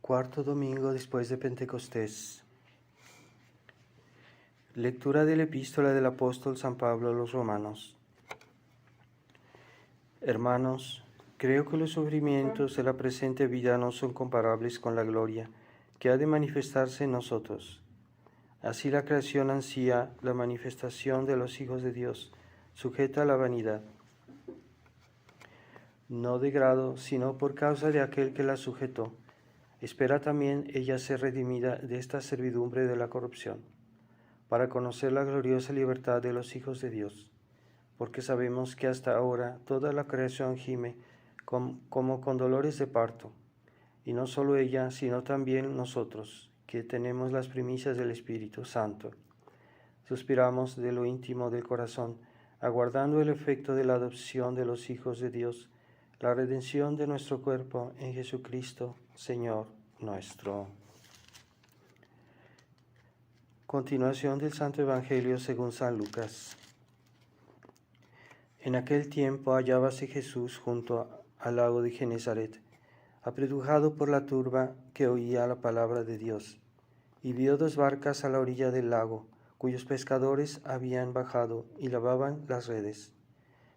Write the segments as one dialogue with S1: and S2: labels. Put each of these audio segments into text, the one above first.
S1: Cuarto domingo después de Pentecostés. Lectura de la epístola del apóstol San Pablo a los Romanos. Hermanos, creo que los sufrimientos de la presente vida no son comparables con la gloria que ha de manifestarse en nosotros. Así la creación ansía la manifestación de los hijos de Dios, sujeta a la vanidad, no de grado, sino por causa de aquel que la sujetó. Espera también ella ser redimida de esta servidumbre de la corrupción, para conocer la gloriosa libertad de los hijos de Dios, porque sabemos que hasta ahora toda la creación gime como con dolores de parto, y no solo ella, sino también nosotros, que tenemos las primicias del Espíritu Santo. Suspiramos de lo íntimo del corazón, aguardando el efecto de la adopción de los hijos de Dios, la redención de nuestro cuerpo en Jesucristo, Señor nuestro. Continuación del Santo Evangelio según San Lucas. En aquel tiempo hallábase Jesús junto al lago de Genezaret, apretujado por la turba que oía la palabra de Dios, y vio dos barcas a la orilla del lago, cuyos pescadores habían bajado y lavaban las redes.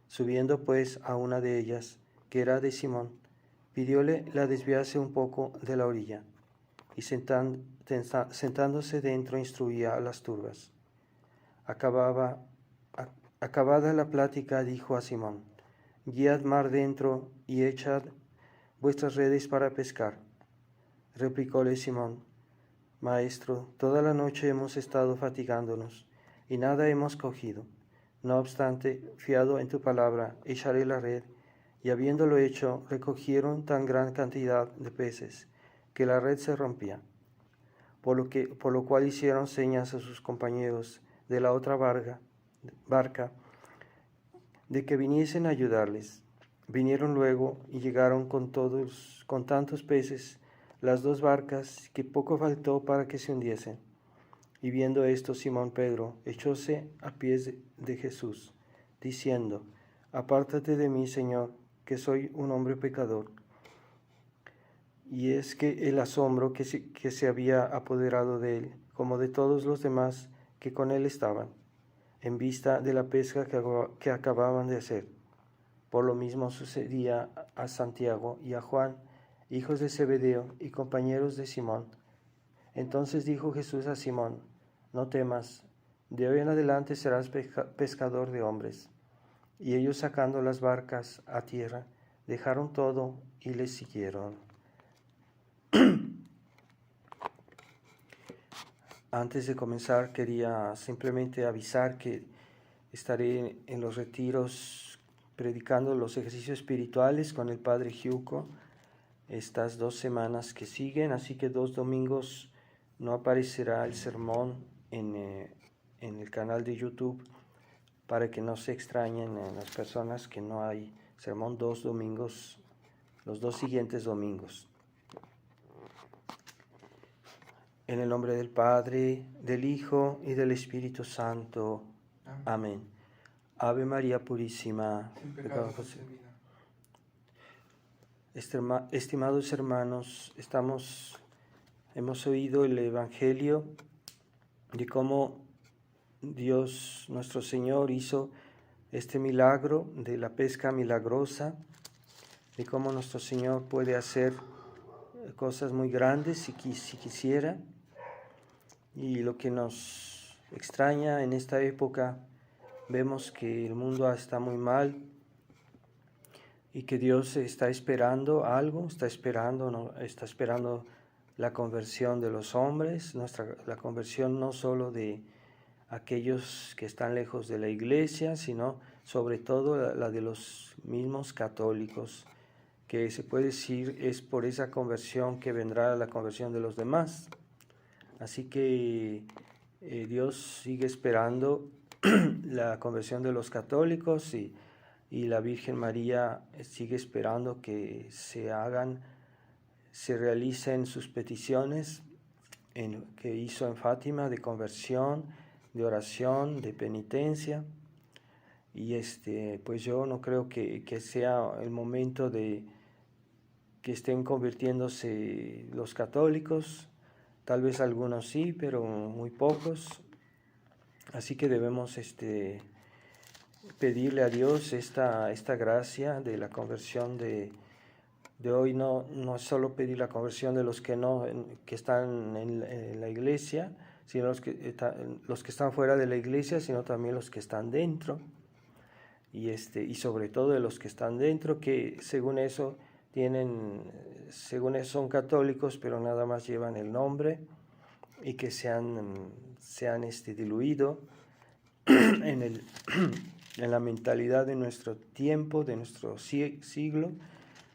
S1: Subiendo pues a una de ellas, que era de Simón, pidióle la desviase un poco de la orilla, y sentándose dentro instruía a las turbas. Acabada la plática, dijo a Simón: guiad mar dentro y echad vuestras redes para pescar. Replicóle Simón: Maestro, toda la noche hemos estado fatigándonos y nada hemos cogido. No obstante, fiado en tu palabra, echaré la red. Y habiéndolo hecho, recogieron tan gran cantidad de peces que la red se rompía. Por lo cual hicieron señas a sus compañeros de la otra barca de que viniesen a ayudarles. Vinieron luego y llegaron con tantos peces las dos barcas, que poco faltó para que se hundiesen. Y viendo esto, Simón Pedro echóse a pies de Jesús, diciendo: apártate de mí, Señor, que soy un hombre pecador. Y es que el asombro que se había apoderado de él, como de todos los demás que con él estaban, en vista de la pesca que acababan de hacer. Por lo mismo sucedía a Santiago y a Juan, hijos de Zebedeo y compañeros de Simón. Entonces dijo Jesús a Simón: no temas, de hoy en adelante serás pescador de hombres. Y ellos, sacando las barcas a tierra, dejaron todo y les siguieron. Antes de comenzar, quería simplemente avisar que estaré en los retiros predicando los ejercicios espirituales con el Padre Giuco estas 2 semanas que siguen, así que 2 domingos no aparecerá el sermón en el canal de YouTube, para que no se extrañen las personas que no hay sermón 2 domingos, los 2 siguientes domingos. En el nombre del Padre, del Hijo y del Espíritu Santo. Amén. Ave María Purísima. Estimados hermanos, hemos oído el Evangelio de cómo Dios nuestro Señor hizo este milagro de la pesca milagrosa, de cómo nuestro Señor puede hacer cosas muy grandes si quisiera. Y lo que nos extraña en esta época, vemos que el mundo está muy mal y que Dios está esperando algo, está esperando la conversión de los hombres, la conversión no solo de aquellos que están lejos de la iglesia, sino sobre todo la de los mismos católicos, que se puede decir es por esa conversión que vendrá la conversión de los demás. Así que Dios sigue esperando la conversión de los católicos y la Virgen María sigue esperando que se realicen sus peticiones que hizo en Fátima de conversión, de oración, de penitencia. Y pues yo no creo que sea el momento de que estén convirtiéndose los católicos, tal vez algunos sí, pero muy pocos. Así que debemos pedirle a Dios esta gracia de la conversión de hoy. No es solo pedir la conversión de los que que están en la iglesia, sino los que están fuera de la iglesia, sino también los que están dentro. Y sobre todo de los que están dentro, que según eso son católicos, pero nada más llevan el nombre, y que se han diluido en la mentalidad de nuestro tiempo, de nuestro siglo,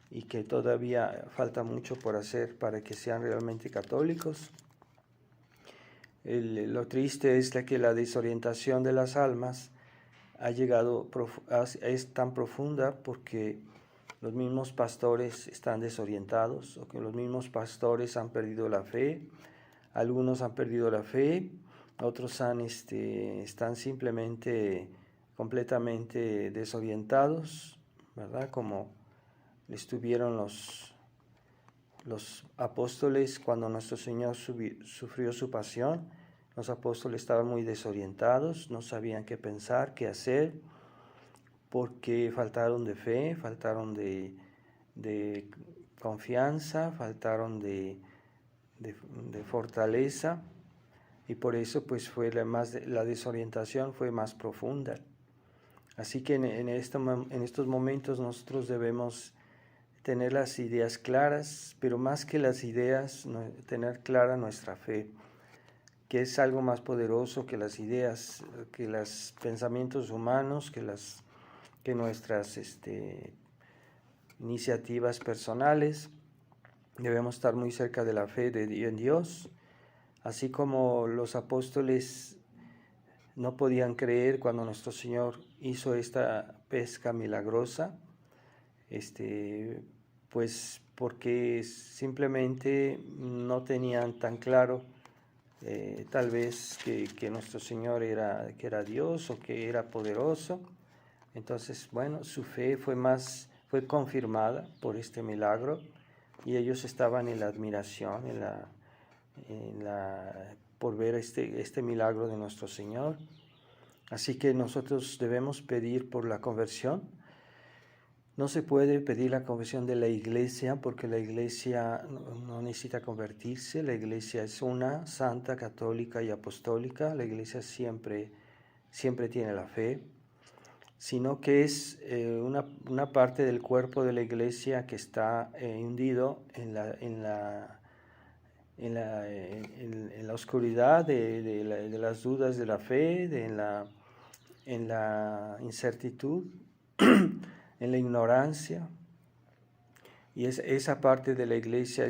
S1: y que todavía falta mucho por hacer para que sean realmente católicos. Lo triste es que la desorientación de las almas es tan profunda porque los mismos pastores están desorientados, o que los mismos pastores han perdido la fe. Algunos han perdido la fe, otros están simplemente completamente desorientados, ¿verdad? Como estuvieron los apóstoles cuando nuestro Señor sufrió su pasión. Los apóstoles estaban muy desorientados, no sabían qué pensar, qué hacer, porque faltaron de fe, faltaron de confianza, faltaron de fortaleza, y por eso pues la desorientación fue más profunda. Así que en estos momentos nosotros debemos tener las ideas claras, pero más que las ideas, tener clara nuestra fe, que es algo más poderoso que las ideas, que los pensamientos humanos, que nuestras iniciativas personales. Debemos estar muy cerca de la fe en Dios, así como los apóstoles no podían creer cuando nuestro Señor hizo esta pesca milagrosa, pues porque simplemente no tenían tan claro tal vez que nuestro Señor era Dios, o que era poderoso. Entonces, bueno, su fe fue confirmada por este milagro, y ellos estaban en la admiración, por ver este milagro de nuestro Señor. Así que nosotros debemos pedir por la conversión. No se puede pedir la conversión de la iglesia, porque la iglesia no necesita convertirse. La iglesia es una, santa, católica y apostólica. La iglesia siempre tiene la fe, sino que es una parte del cuerpo de la iglesia que está hundido en la oscuridad de las dudas de la fe, en la incertidumbre, en la ignorancia. Y esa parte de la iglesia,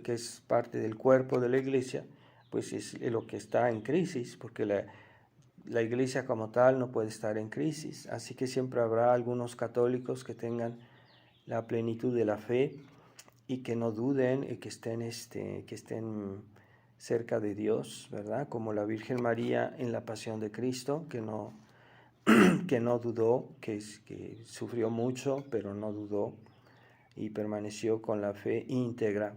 S1: que es parte del cuerpo de la iglesia, pues es lo que está en crisis, porque la iglesia como tal no puede estar en crisis. Así que siempre habrá algunos católicos que tengan la plenitud de la fe y que no duden, y que estén cerca de Dios, ¿verdad? Como la Virgen María en la Pasión de Cristo, que no dudó, que sufrió mucho, pero no dudó y permaneció con la fe íntegra.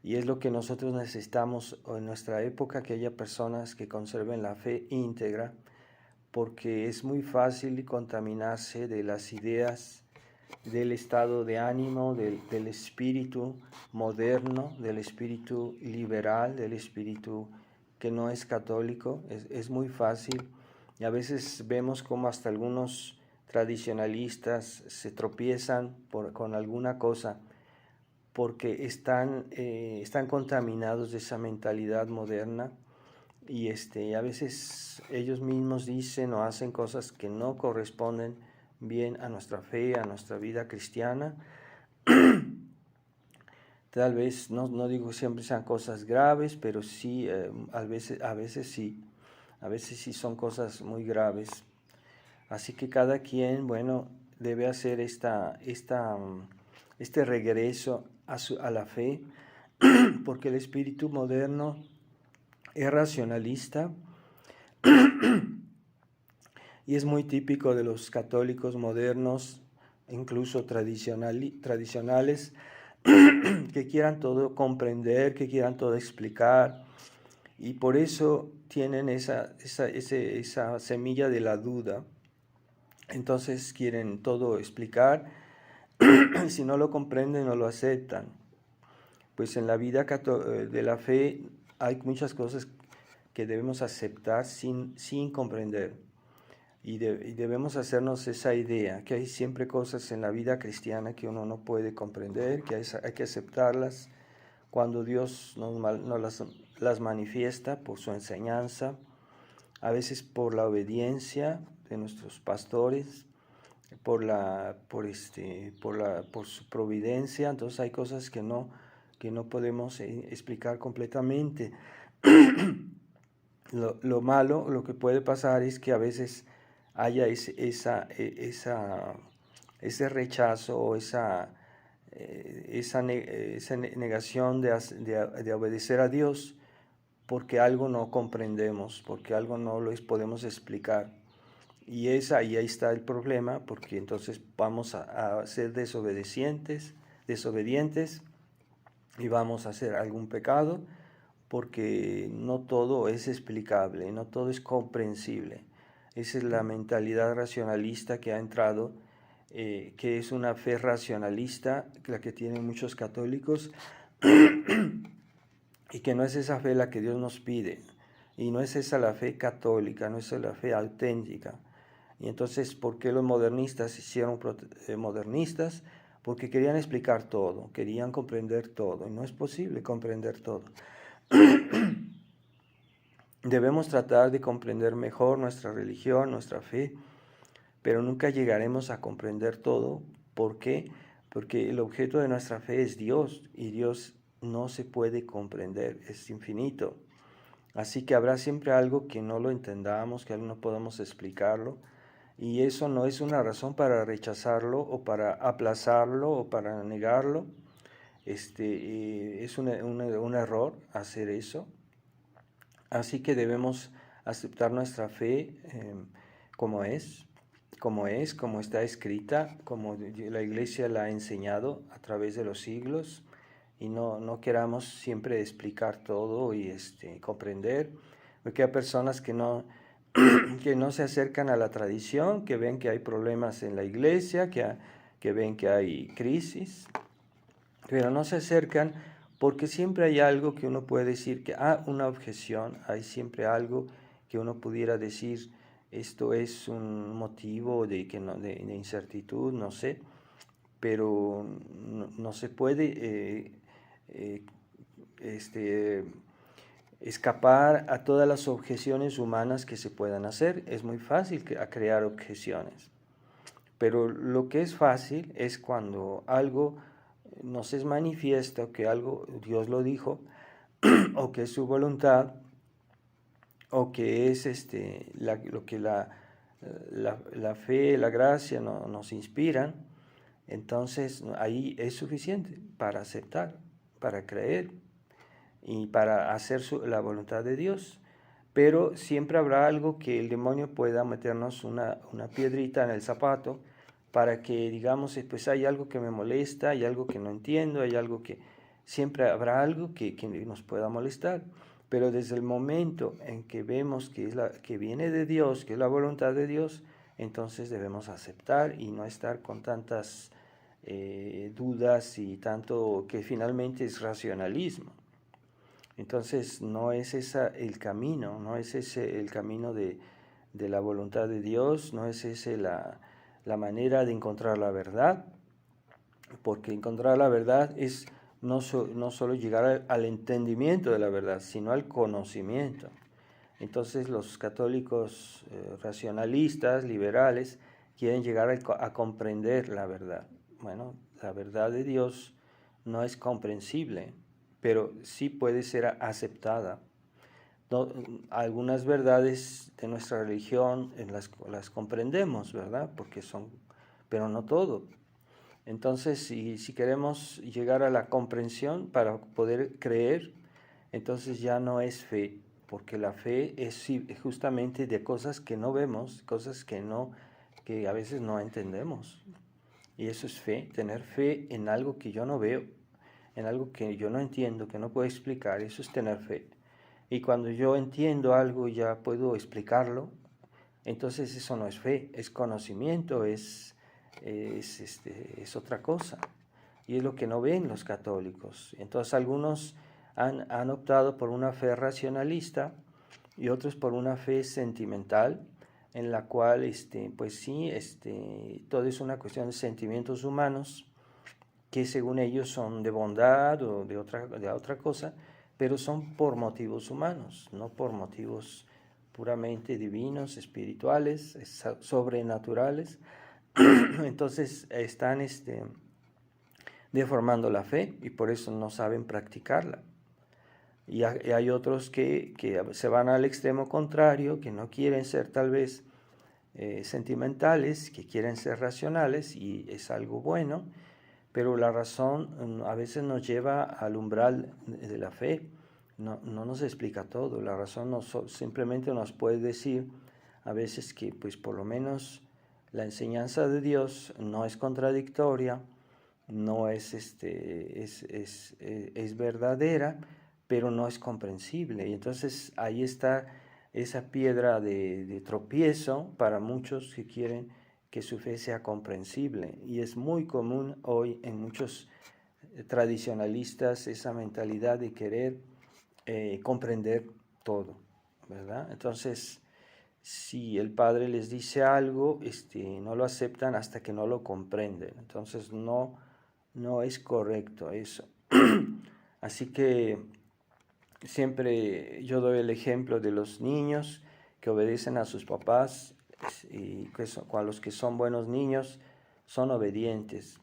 S1: Y es lo que nosotros necesitamos en nuestra época, que haya personas que conserven la fe íntegra, porque es muy fácil contaminarse de las ideas, del estado de ánimo, del espíritu moderno, del espíritu liberal, del espíritu que no es católico. Es muy fácil, y a veces vemos como hasta algunos tradicionalistas se tropiezan con alguna cosa, porque están contaminados de esa mentalidad moderna, y a veces ellos mismos dicen o hacen cosas que no corresponden bien a nuestra fe, a nuestra vida cristiana. Tal vez, no digo que siempre sean cosas graves, pero sí, a veces sí son cosas muy graves. Así que cada quien, bueno, debe hacer este regreso a la fe, porque el espíritu moderno es racionalista, y es muy típico de los católicos modernos, incluso tradicionales, que quieran todo comprender, que quieran todo explicar, y por eso tienen esa semilla de la duda. Entonces quieren todo explicar, y si no lo comprenden, no lo aceptan. Pues en la vida de la fe hay muchas cosas que debemos aceptar sin comprender. Y debemos hacernos esa idea, que hay siempre cosas en la vida cristiana que uno no puede comprender, que hay que aceptarlas cuando Dios nos las manifiesta por su enseñanza, a veces por la obediencia de nuestros pastores, por su providencia. Entonces hay cosas que no podemos explicar completamente. Lo malo, lo que puede pasar es que a veces haya ese rechazo o esa negación de obedecer a Dios porque algo no comprendemos, porque algo no lo podemos explicar. Y ahí está el problema, porque entonces vamos a ser desobedientes y vamos a hacer algún pecado, porque no todo es explicable, no todo es comprensible. Esa es la mentalidad racionalista que ha entrado, que es una fe racionalista, la que tienen muchos católicos, y que no es esa fe la que Dios nos pide, y no es esa la fe católica, no es la fe auténtica. Y entonces, ¿por qué los modernistas se hicieron modernistas? Porque querían explicar todo, querían comprender todo, y no es posible comprender todo. Debemos tratar de comprender mejor nuestra religión, nuestra fe, pero nunca llegaremos a comprender todo. ¿Por qué? Porque el objeto de nuestra fe es Dios, y Dios no se puede comprender, es infinito. Así que habrá siempre algo que no lo entendamos, que no podamos explicarlo, y eso no es una razón para rechazarlo o para aplazarlo o para negarlo. Es un error hacer eso. Así que debemos aceptar nuestra fe como es, como está escrita, como la Iglesia la ha enseñado a través de los siglos, y no queramos siempre explicar todo y comprender, porque hay personas que no se acercan a la tradición, que ven que hay problemas en la Iglesia, que ven que hay crisis, pero no se acercan porque siempre hay algo que uno puede decir, una objeción, hay siempre algo que uno pudiera decir, esto es un motivo de incertidumbre, no sé, pero no se puede escapar a todas las objeciones humanas que se puedan hacer. Es muy fácil crear objeciones, pero lo que es fácil es cuando algo nos es manifiesto, que algo Dios lo dijo, o que es su voluntad, o que es lo que la fe, la gracia nos inspiran. Entonces ahí es suficiente para aceptar, para creer y para hacer la voluntad de Dios. Pero siempre habrá algo que el demonio pueda meternos una piedrita en el zapato, para que digamos, pues hay algo que me molesta, hay algo que no entiendo, hay algo que... Siempre habrá algo que nos pueda molestar, pero desde el momento en que vemos que viene de Dios, que es la voluntad de Dios, entonces debemos aceptar y no estar con tantas dudas y tanto que finalmente es racionalismo. Entonces no es ese el camino, no es ese el camino de la voluntad de Dios, no es esa la manera de encontrar la verdad, porque encontrar la verdad es no solo llegar al entendimiento de la verdad, sino al conocimiento. Entonces los católicos racionalistas, liberales, quieren llegar a comprender la verdad. Bueno, la verdad de Dios no es comprensible, pero sí puede ser aceptada. No, algunas verdades de nuestra religión las comprendemos, ¿verdad? Pero no todo. Entonces, si queremos llegar a la comprensión para poder creer, entonces ya no es fe, porque la fe es justamente de cosas que no vemos, cosas que a veces no entendemos. Y eso es fe, tener fe en algo que yo no veo, en algo que yo no entiendo, que no puedo explicar, eso es tener fe. Y cuando yo entiendo algo y ya puedo explicarlo, entonces eso no es fe, es conocimiento, es otra cosa. Y es lo que no ven los católicos. Entonces algunos han optado por una fe racionalista y otros por una fe sentimental, en la cual, pues sí, todo es una cuestión de sentimientos humanos, que según ellos son de bondad o de otra cosa, pero son por motivos humanos, no por motivos puramente divinos, espirituales, sobrenaturales. Entonces están deformando la fe y por eso no saben practicarla. Y hay otros que se van al extremo contrario, que no quieren ser tal vez sentimentales, que quieren ser racionales, y es algo bueno, pero la razón a veces nos lleva al umbral de la fe. No nos explica todo. La razón simplemente nos puede decir a veces que pues por lo menos la enseñanza de Dios no es contradictoria, no es, es verdadera, pero no es comprensible. Y entonces ahí está esa piedra de tropiezo para muchos que quieren que su fe sea comprensible. Y es muy común hoy en muchos tradicionalistas esa mentalidad de querer comprender todo, ¿verdad? Entonces, si el padre les dice algo, no lo aceptan hasta que no lo comprenden. Entonces, no es correcto eso. Así que siempre yo doy el ejemplo de los niños que obedecen a sus papás, y que los que son buenos niños son obedientes.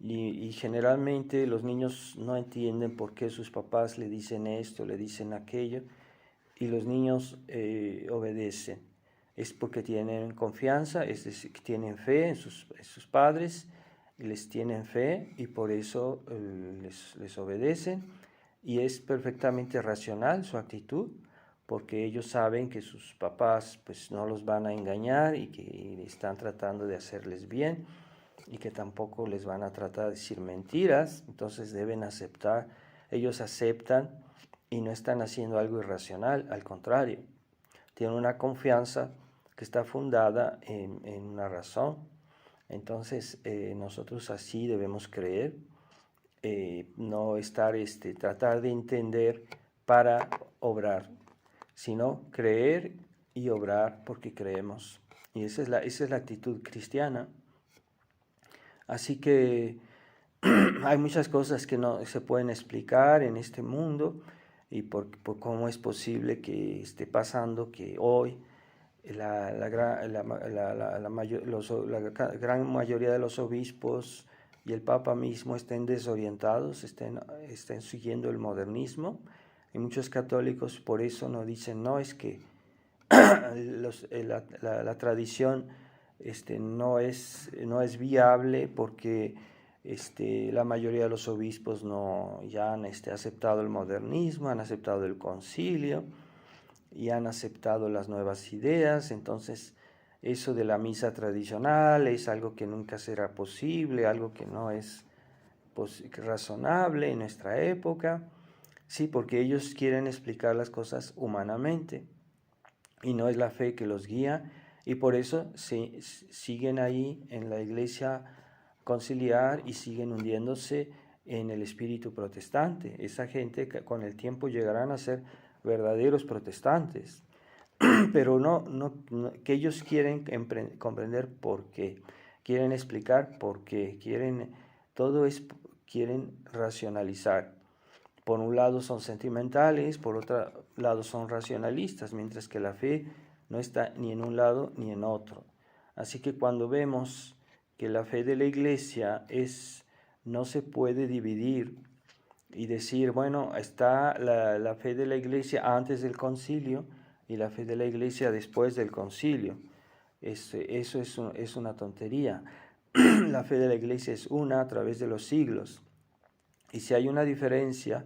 S1: Y generalmente los niños no entienden por qué sus papás le dicen esto, le dicen aquello, y los niños obedecen. Es porque tienen confianza, es decir, tienen fe en sus padres, les tienen fe y por eso les obedecen, y es perfectamente racional su actitud, porque ellos saben que sus papás pues no los van a engañar y que están tratando de hacerles bien y que tampoco les van a tratar de decir mentiras. Entonces deben aceptar, ellos aceptan y no están haciendo algo irracional, al contrario, tienen una confianza que está fundada en una razón. Entonces nosotros así debemos creer, no estar, tratar de entender para obrar, sino creer y obrar porque creemos. Y esa es la actitud cristiana. Así que hay muchas cosas que no se pueden explicar en este mundo, y por cómo es posible que esté pasando que hoy la gran mayoría de los obispos y el Papa mismo estén desorientados, estén siguiendo el modernismo. Y muchos católicos por eso no dicen, no, es que la tradición no es viable porque la mayoría de los obispos ya han aceptado el modernismo, han aceptado el concilio y han aceptado las nuevas ideas. Entonces eso de la misa tradicional es algo que nunca será posible, algo que no es razonable en nuestra época. Sí, porque ellos quieren explicar las cosas humanamente y no es la fe que los guía, y por eso siguen ahí en la iglesia conciliar y siguen hundiéndose en el espíritu protestante. Esa gente que con el tiempo llegarán a ser verdaderos protestantes, pero que ellos quieren comprender por qué, quieren explicar por qué, quieren racionalizar. Por un lado son sentimentales, por otro lado son racionalistas, mientras que la fe no está ni en un lado ni en otro. Así que cuando vemos que la fe de la iglesia no se puede dividir y decir, bueno, está la fe de la iglesia antes del concilio y la fe de la iglesia después del concilio. Eso es una tontería. La fe de la iglesia es una a través de los siglos. Y si hay una diferencia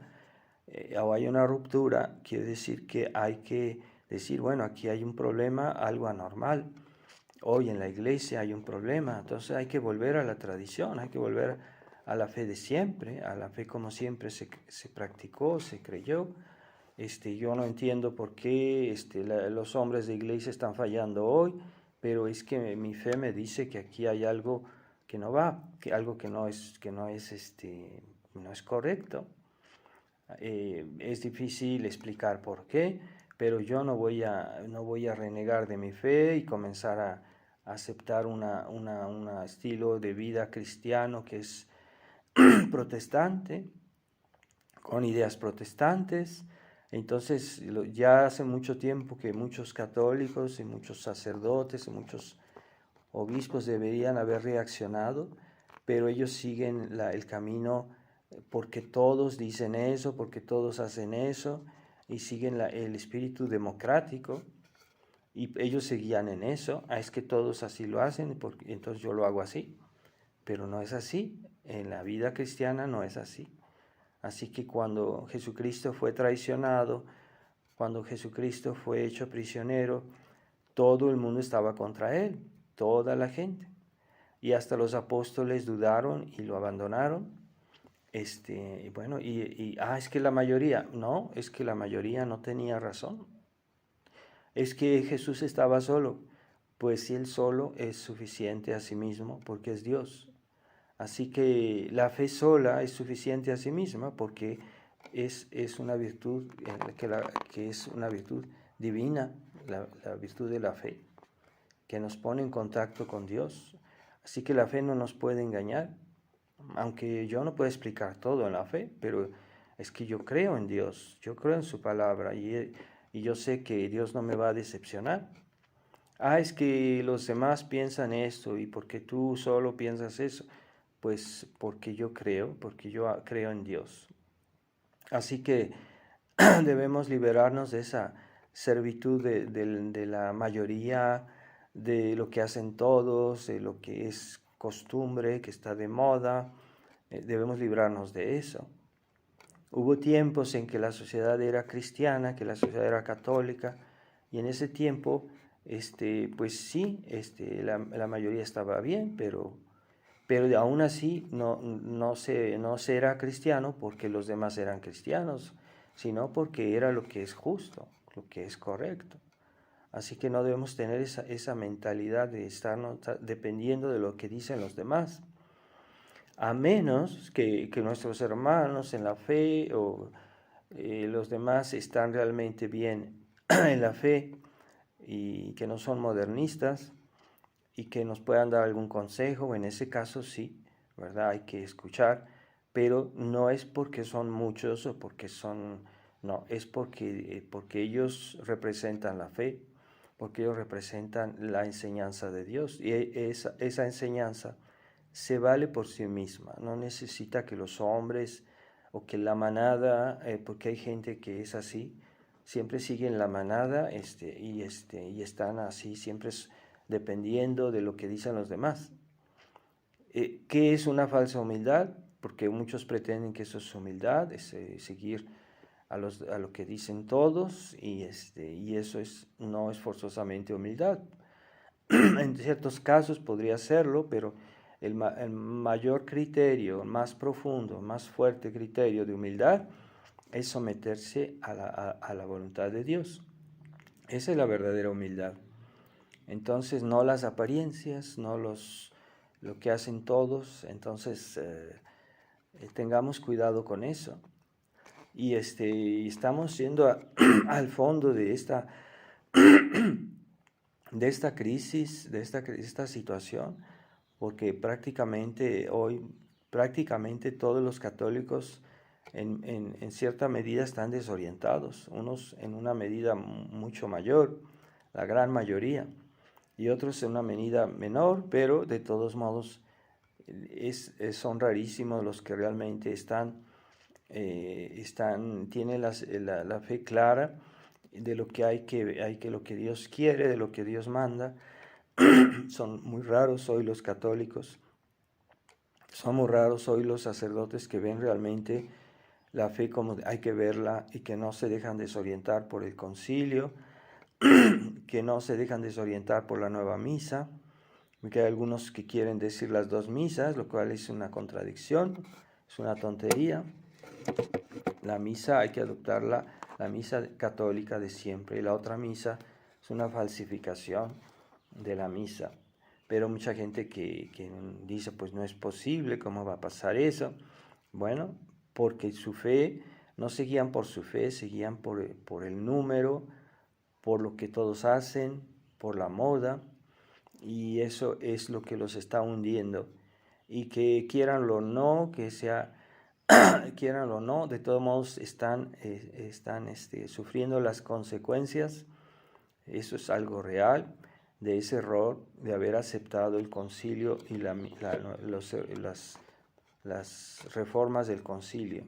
S1: o hay una ruptura, quiere decir que hay que decir, bueno, aquí hay un problema, algo anormal. Hoy en la iglesia hay un problema, entonces hay que volver a la tradición, hay que volver a la fe de siempre, a la fe como siempre se practicó, se creyó. Yo no entiendo por qué los hombres de iglesia están fallando hoy, pero es que mi fe me dice que aquí hay algo que no va, algo que no es correcto. Es difícil explicar por qué, pero yo no voy a renegar de mi fe y comenzar a aceptar un estilo de vida cristiano que es protestante, con ideas protestantes. Entonces, ya hace mucho tiempo que muchos católicos y muchos sacerdotes y muchos obispos deberían haber reaccionado, pero ellos siguen el camino porque todos dicen eso, porque todos hacen eso, y siguen el espíritu democrático, y ellos se guían en eso. Es que todos así lo hacen, entonces yo lo hago así, pero no es así. En la vida cristiana no es así. Así que cuando Jesucristo fue traicionado, cuando Jesucristo fue hecho prisionero, todo el mundo estaba contra él, toda la gente. Y hasta los apóstoles dudaron y lo abandonaron. Es que la mayoría, no, es que la mayoría no tenía razón. Es que Jesús estaba solo, pues si él solo es suficiente a sí mismo porque es Dios. Así que la fe sola es suficiente a sí misma porque es una virtud que es una virtud divina, la virtud de la fe, que nos pone en contacto con Dios. Así que la fe no nos puede engañar, aunque yo no puedo explicar todo en la fe, pero es que yo creo en Dios, yo creo en su palabra y yo sé que Dios no me va a decepcionar. Es que los demás piensan esto y porque tú solo piensas eso. Pues porque yo creo en Dios. Así que debemos liberarnos de esa servitud de la mayoría, de lo que hacen todos, de lo que es costumbre, que está de moda. Debemos librarnos de eso. Hubo tiempos en que la sociedad era cristiana, que la sociedad era católica, y en ese tiempo, pues sí, la mayoría estaba bien, pero aún así no se era cristiano porque los demás eran cristianos, sino porque era lo que es justo, lo que es correcto. Así que no debemos tener esa mentalidad de estarnos dependiendo de lo que dicen los demás, a menos que nuestros hermanos en la fe o los demás están realmente bien en la fe y que no son modernistas y que nos puedan dar algún consejo. En ese caso sí, ¿verdad? Hay que escuchar, pero no es porque son muchos o porque no, es porque ellos representan la fe, porque ellos representan la enseñanza de Dios, y esa enseñanza se vale por sí misma, no necesita que los hombres o que la manada, porque hay gente que es así, siempre siguen la manada y están así, siempre dependiendo de lo que dicen los demás. ¿Qué es una falsa humildad? Porque muchos pretenden que eso es humildad, es seguir a lo que dicen todos, y eso no es forzosamente humildad. En ciertos casos podría serlo, pero el mayor criterio, más profundo, más fuerte criterio de humildad es someterse a la voluntad de Dios. Esa es la verdadera humildad. Entonces, no las apariencias, no lo que hacen todos. Entonces, tengamos cuidado con eso. Y estamos yendo al fondo de esta crisis, de esta situación, porque prácticamente todos los católicos en cierta medida están desorientados, unos en una medida mucho mayor, la gran mayoría, y otros en una medida menor, pero de todos modos son rarísimos los que realmente tienen la fe clara de lo que lo que Dios quiere, de lo que Dios manda. Son muy raros hoy los católicos, son muy raros hoy los sacerdotes que ven realmente la fe como hay que verla y que no se dejan desorientar por el concilio, que no se dejan desorientar por la nueva misa, porque hay algunos que quieren decir las dos misas, lo cual es una contradicción, es una tontería. La misa hay que adoptarla, la misa católica de siempre, y la otra misa es una falsificación de la misa. Pero mucha gente que dice, pues no es posible, ¿cómo va a pasar eso? Bueno, porque su fe, no seguían por su fe, seguían por el número, por lo que todos hacen, por la moda, y eso es lo que los está hundiendo. Y que quieranlo o no, que sea, quieranlo o no, de todos modos están sufriendo las consecuencias. Eso es algo real de ese error de haber aceptado el concilio y las reformas del concilio.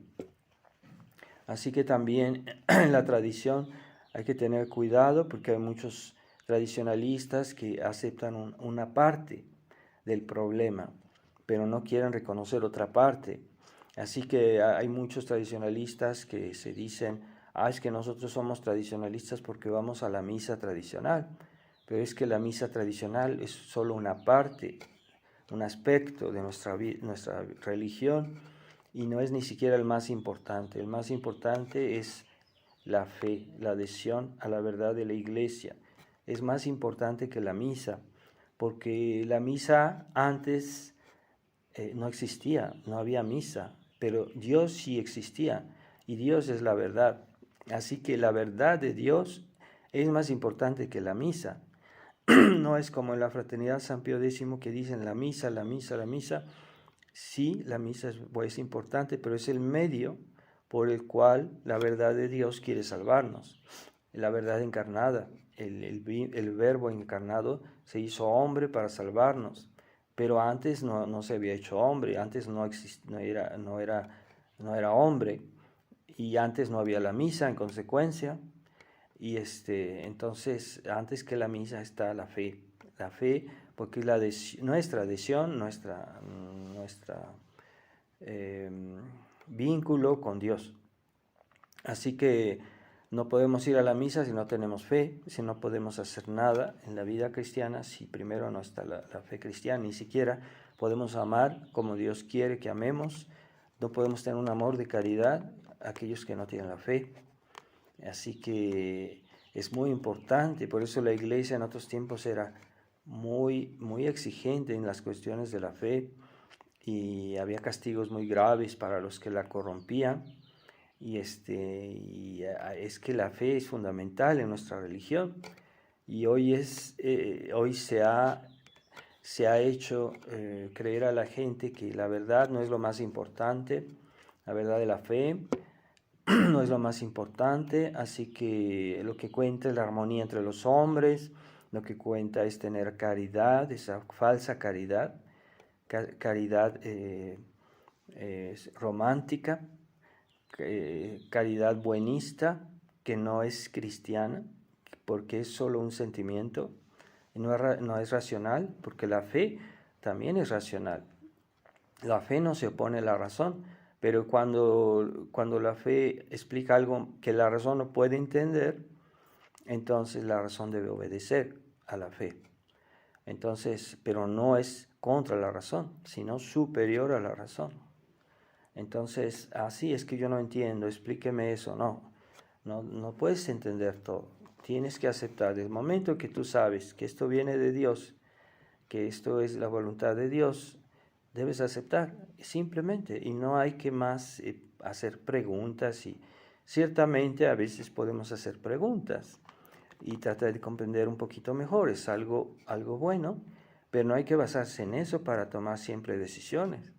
S1: Así que también en la tradición hay que tener cuidado porque hay muchos tradicionalistas que aceptan una parte del problema, pero no quieren reconocer otra parte. Así que hay muchos tradicionalistas que se dicen, es que nosotros somos tradicionalistas porque vamos a la misa tradicional, pero es que la misa tradicional es solo una parte, un aspecto de nuestra religión, y no es ni siquiera el más importante. El más importante es la fe, la adhesión a la verdad de la Iglesia. Es más importante que la misa, porque la misa antes no existía, no había misa, pero Dios sí existía y Dios es la verdad. Así que la verdad de Dios es más importante que la misa. No es como en la Fraternidad San Pío X que dicen la misa, la misa, la misa. Sí, la misa es importante, pero es el medio por el cual la verdad de Dios quiere salvarnos. La verdad encarnada, el verbo encarnado se hizo hombre para salvarnos, pero antes no se había hecho hombre, antes no era hombre, y antes no había la misa en consecuencia, y entonces antes que la misa está la fe, porque nuestra adhesión, nuestra eh, vínculo con Dios. Así que no podemos ir a la misa si no tenemos fe, si no podemos hacer nada en la vida cristiana, si primero no está la fe cristiana, ni siquiera podemos amar como Dios quiere que amemos, no podemos tener un amor de caridad a aquellos que no tienen la fe. Así que es muy importante, por eso la iglesia en otros tiempos era muy, muy exigente en las cuestiones de la fe, y había castigos muy graves para los que la corrompían. Y es que la fe es fundamental en nuestra religión, y hoy se ha hecho creer a la gente que la verdad no es lo más importante, la verdad de la fe no es lo más importante, así que lo que cuenta es la armonía entre los hombres, lo que cuenta es tener caridad, esa falsa caridad, caridad romántica, caridad buenista, que no es cristiana, porque es solo un sentimiento, no es racional, porque la fe también es racional. La fe no se opone a la razón, pero cuando la fe explica algo que la razón no puede entender, entonces la razón debe obedecer a la fe. Entonces, pero no es contra la razón, sino superior a la razón. Entonces, así es que yo no entiendo, explíqueme eso. No puedes entender todo. Tienes que aceptar. Desde el momento que tú sabes que esto viene de Dios, que esto es la voluntad de Dios, debes aceptar simplemente, y no hay que más hacer preguntas. Y ciertamente a veces podemos hacer preguntas y tratar de comprender un poquito mejor, es algo bueno, pero no hay que basarse en eso para tomar siempre decisiones.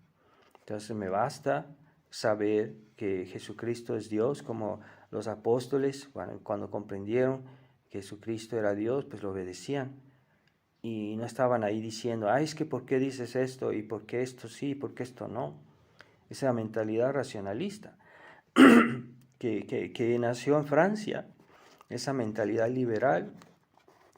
S1: Entonces me basta saber que Jesucristo es Dios, como los apóstoles cuando comprendieron que Jesucristo era Dios, pues lo obedecían. Y no estaban ahí diciendo, es que ¿por qué dices esto? ¿Y por qué esto sí? ¿Y por qué esto no? Esa mentalidad racionalista que nació en Francia, esa mentalidad liberal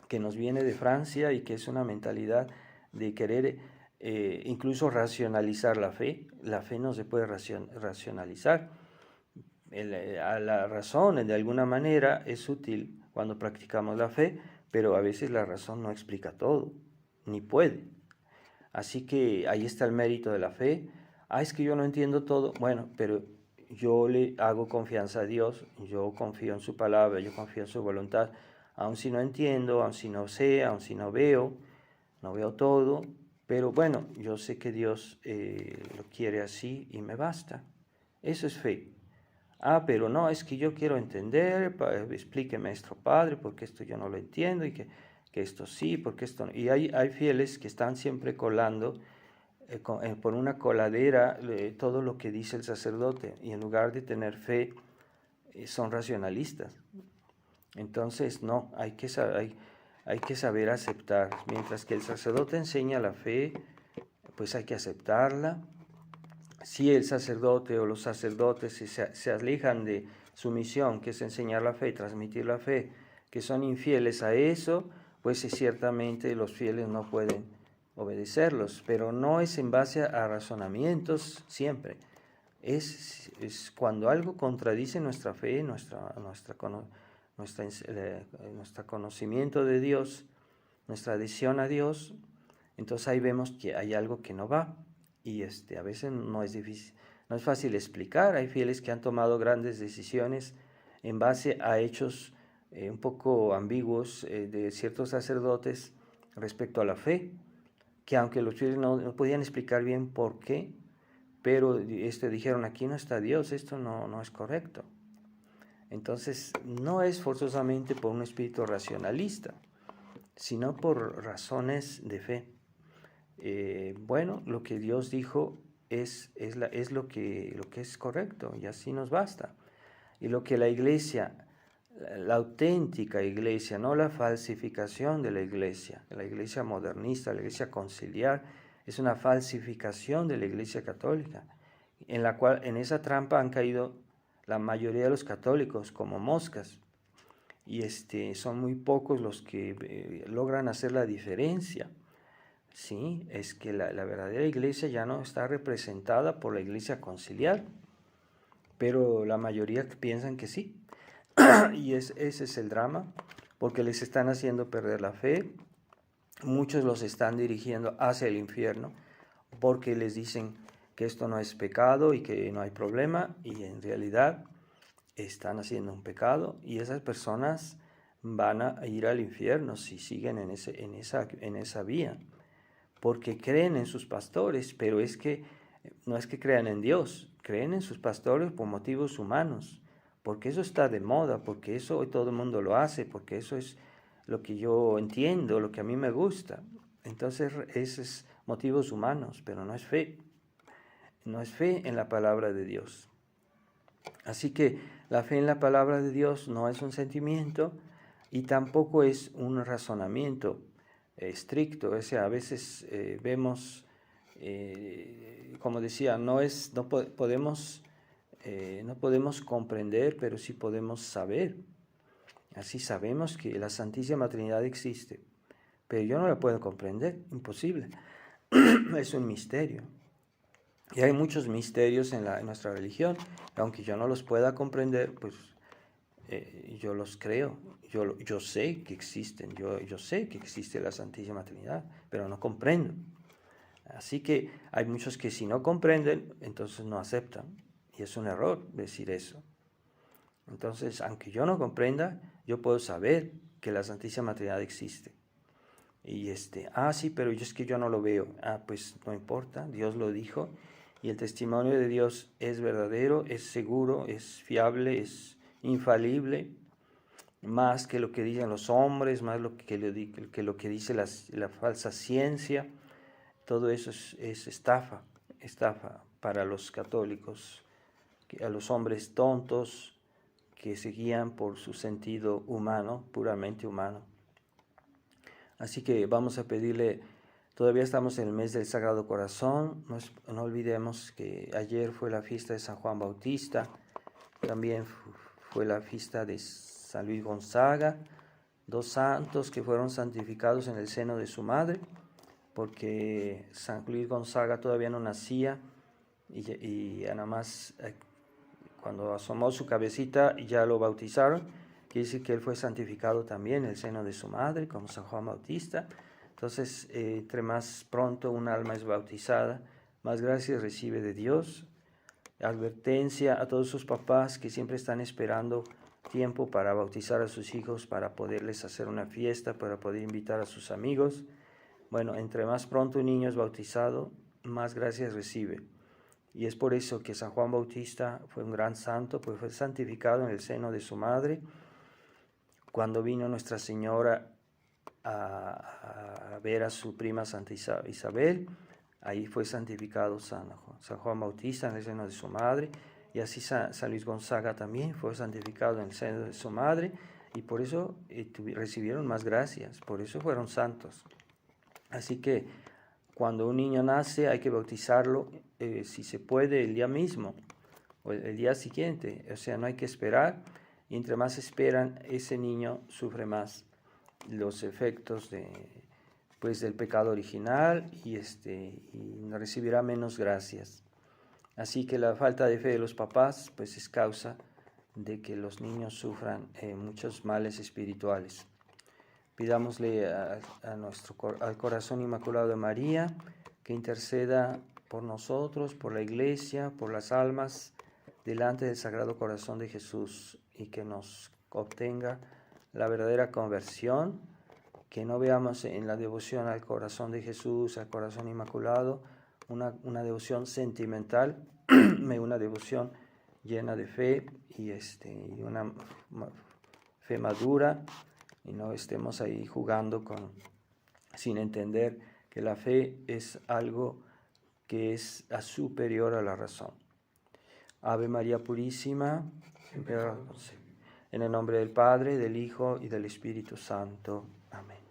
S1: que nos viene de Francia y que es una mentalidad de querer incluso racionalizar la fe. La fe no se puede racionalizar. A la razón, de alguna manera, es útil cuando practicamos la fe, pero a veces la razón no explica todo, ni puede. Así que ahí está el mérito de la fe. Es que yo no entiendo todo. Bueno, pero yo le hago confianza a Dios, yo confío en su palabra, yo confío en su voluntad, aun si no entiendo, aun si no sé, aun si no veo todo, pero bueno, yo sé que Dios lo quiere así y me basta. Eso es fe. Pero no, es que yo quiero entender, explíqueme esto, Padre, porque esto yo no lo entiendo y que esto sí, porque esto no. Y hay fieles que están siempre colando por una coladera todo lo que dice el sacerdote y en lugar de tener fe son racionalistas. Entonces, no, hay que saber aceptar. Mientras que el sacerdote enseña la fe, pues hay que aceptarla. Si el sacerdote o los sacerdotes se alejan de su misión, que es enseñar la fe y transmitir la fe, que son infieles a eso, pues ciertamente los fieles no pueden obedecerlos, pero no es en base a razonamientos siempre. Es cuando algo contradice nuestra fe, nuestro conocimiento de Dios, nuestra adhesión a Dios, entonces ahí vemos que hay algo que no va y a veces no es difícil, no es fácil explicar. Hay fieles que han tomado grandes decisiones en base a hechos un poco ambiguos de ciertos sacerdotes respecto a la fe, que aunque los fieles no podían explicar bien por qué, pero dijeron, aquí no está Dios, esto no es correcto. Entonces, no es forzosamente por un espíritu racionalista, sino por razones de fe. Bueno, lo que Dios dijo es lo que es correcto y así nos basta. Y lo que la iglesia, la auténtica iglesia, no la falsificación de la iglesia modernista, la iglesia conciliar, es una falsificación de la iglesia católica, en la cual en esa trampa han caído la mayoría de los católicos como moscas. Y son muy pocos los que logran hacer la diferencia. Sí, es que la verdadera iglesia ya no está representada por la iglesia conciliar, pero la mayoría piensan que sí. Y ese es el drama, porque les están haciendo perder la fe. Muchos los están dirigiendo hacia el infierno, porque les dicen que esto no es pecado y que no hay problema, y en realidad están haciendo un pecado, y esas personas van a ir al infierno si siguen en esa vía, porque creen en sus pastores, pero no es que crean en Dios, creen en sus pastores por motivos humanos, porque eso está de moda, porque eso hoy todo el mundo lo hace, porque eso es lo que yo entiendo, lo que a mí me gusta. Entonces, esos motivos humanos, pero no es fe en la palabra de Dios. Así que la fe en la palabra de Dios no es un sentimiento y tampoco es un razonamiento estricto. O sea, a veces vemos, como decía, no podemos comprender, pero sí podemos saber. Así sabemos que la Santísima Trinidad existe, pero yo no la puedo comprender, imposible. Es un misterio. Y hay muchos misterios en nuestra religión, aunque yo no los pueda comprender, pues yo los creo, yo sé que existen, yo sé que existe la Santísima Trinidad, pero no comprendo. Así que hay muchos que si no comprenden, entonces no aceptan, y es un error decir eso. Entonces, aunque yo no comprenda, yo puedo saber que la Santísima Trinidad existe. Y sí, pero es que yo no lo veo. Pues no importa, Dios lo dijo, y el testimonio de Dios es verdadero, es seguro, es fiable, es infalible, más que lo que dicen los hombres, más que lo que dice la falsa ciencia. Todo eso es estafa para los católicos, a los hombres tontos que se guían por su sentido humano, puramente humano. Así que vamos a pedirle, todavía estamos en el mes del Sagrado Corazón, no olvidemos que ayer fue la fiesta de San Juan Bautista, también fue la fiesta de San Luis Gonzaga, dos santos que fueron santificados en el seno de su madre, porque San Luis Gonzaga todavía no nacía y nada más cuando asomó su cabecita ya lo bautizaron. Quiere decir que él fue santificado también en el seno de su madre, como San Juan Bautista. Entonces, entre más pronto un alma es bautizada, más gracias recibe de Dios. Advertencia a todos sus papás que siempre están esperando tiempo para bautizar a sus hijos, para poderles hacer una fiesta, para poder invitar a sus amigos. Bueno, entre más pronto un niño es bautizado, más gracias recibe. Y es por eso que San Juan Bautista fue un gran santo, pues fue santificado en el seno de su madre. Cuando vino Nuestra Señora a ver a su prima Santa Isabel, ahí fue santificado San Juan Bautista en el seno de su madre, y así San Luis Gonzaga también fue santificado en el seno de su madre, y por eso recibieron más gracias, por eso fueron santos. Así que cuando un niño nace hay que bautizarlo, si se puede, el día mismo o el día siguiente, o sea, no hay que esperar, y entre más esperan, ese niño sufre más los efectos del pecado original y recibirá menos gracias. Así que la falta de fe de los papás pues es causa de que los niños sufran muchos males espirituales. Pidámosle al corazón inmaculado de María que interceda por nosotros, por la Iglesia, por las almas delante del Sagrado Corazón de Jesús, y que nos obtenga la verdadera conversión, que no veamos en la devoción al corazón de Jesús, al corazón inmaculado, una devoción sentimental, una devoción llena de fe y una fe madura, y no estemos ahí jugando sin entender que la fe es algo que es superior a la razón. Ave María Purísima, en el nombre del Padre, del Hijo y del Espíritu Santo. Amén.